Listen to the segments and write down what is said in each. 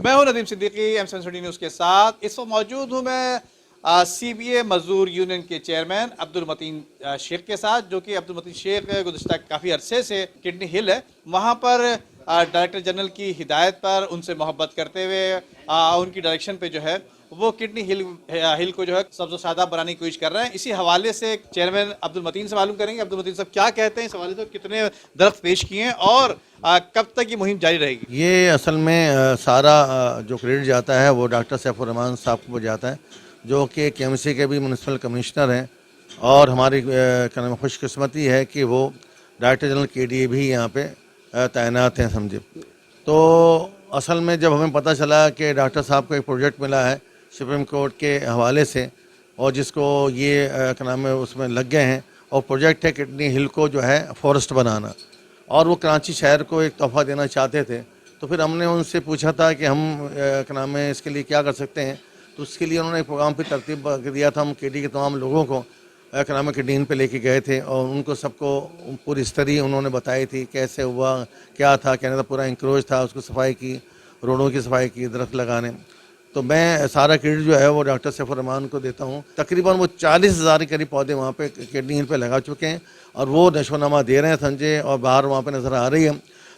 मैं हूं Nadeem Siddiqui M7 news के साथ। इस वक्त मौजूद हूं मैं CBA मजदूर यूनियन के चेयरमैन अब्दुल मतीन शेख के साथ, जो कि अब्दुल मतीन शेख गुज़श्ता काफ़ी अरसे से किडनी हिल है वहाँ पर डायरेक्टर जनरल की हिदायत पर उनसे मोहब्बत करते हुए उनकी डायरेक्शन पे जो है वो किडनी हिल को जो है सबसे सादा बनाने की कोशिश कर रहे हैं। इसी हवाले से चेयरमैन अब्दुल मतीन से मालूम करेंगे। अब्दुल मतीन साहब क्या कहते हैं इस हवाले से, कितने दरख्त पेश किए हैं और कब तक ये मुहिम जारी रहेगी? ये असल में सारा जो क्रेडिट जाता है वो डॉक्टर सैफुर रहमान साहब को जाता है, जो कि KMC के भी म्यूनसिपल कमिश्नर हैं। और हमारी खुशकिस्मती है कि वो डायरेक्टर जनरल KDA भी यहाँ पे तैनात हैं, समझे। तो असल में जब हमें पता चला कि डॉक्टर साहब को एक प्रोजेक्ट मिला है सुप्रीम कोर्ट के हवाले से, और जिसको ये क्या नाम है उसमें लग गए हैं, और प्रोजेक्ट है किडनी हिल को जो है फॉरेस्ट बनाना, और वो कराची शहर को एक तोहफ़ा देना चाहते थे। तो फिर हमने उनसे पूछा था कि हम क्या नाम है इसके लिए क्या कर सकते हैं। तो उसके लिए उन्होंने एक प्रोग्राम पे तरतीब दिया था। हम KD के तमाम लोगों को क्या नाम है किडनी पे लेके गए थे, और उनको सबको पूरी हिस्ट्री उन्होंने बताई थी, कैसे हुआ, क्या था, कहने था पूरा इंक्रोच था, उसको सफाई की, रोडों की सफाई की, दरख्त लगाने। तो मैं सारा क्रेडिट जो है वो डॉक्टर सैफुर रहमान को देता हूँ। तकरीबन वो 40,000 के करीब पौधे वहाँ पे किडनी हिल पे लगा चुके हैं, और वो नशोनामा दे रहे हैं संजय, और बाहर वहाँ पे नज़र आ रही है।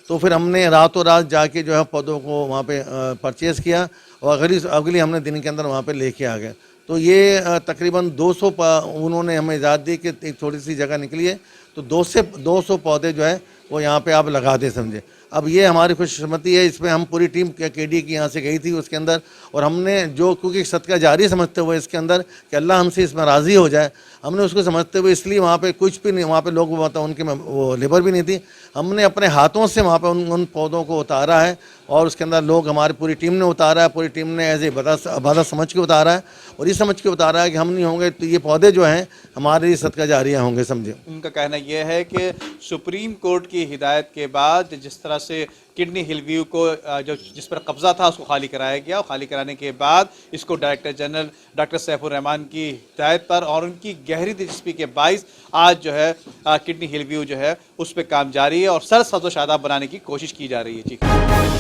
तो फिर हमने रातों रात जाके जो है पौधों को वहाँ पे परचेज़ किया, और अगली हमने दिन के अंदर वहाँ पे लेके आ गए। तो ये तकरीबन 200 उन्होंने हमें इजाज़त दी कि एक थोड़ी सी जगह निकली है, तो 200 पौधे जो है वो यहाँ पे आप लगा दें, समझे। अब ये हमारी खुशकिस्मती है, इसमें हम पूरी टीम KD की यहाँ से गई थी उसके अंदर, और हमने जो क्योंकि सदका जारी समझते हुए इसके अंदर कि अल्लाह हमसे इसमें राज़ी हो जाए, हमने उसको समझते हुए इसलिए वहाँ पे कुछ भी नहीं, वहाँ पे लोग मतलब उनके वो लेबर भी नहीं थी, हमने अपने हाथों से वहाँ पे उन पौधों को उतारा है, और उसके अंदर लोग हमारी पूरी टीम ने उतारा है। पूरी टीम ने एज ए इबादत समझ के उतारा है, और ये समझ के उतारा है कि हम नहीं होंगे तो ये पौधे जो हैं हमारे सदका जारिया होंगे, समझे। उनका कहना यह है कि सुप्रीम कोर्ट की हिदायत के बाद जिस तरह से किडनी हिल व्यू को जो जिस पर कब्जा था उसको खाली कराया गया, और खाली कराने के बाद इसको director general doctor Saifur Rahman की हिदायत पर और उनकी गहरी दिलचस्पी के बाइस आज जो है किडनी हिल व्यू जो है उस पर काम जारी है और सर सदो शादाब बनाने की कोशिश की जा रही है। जी।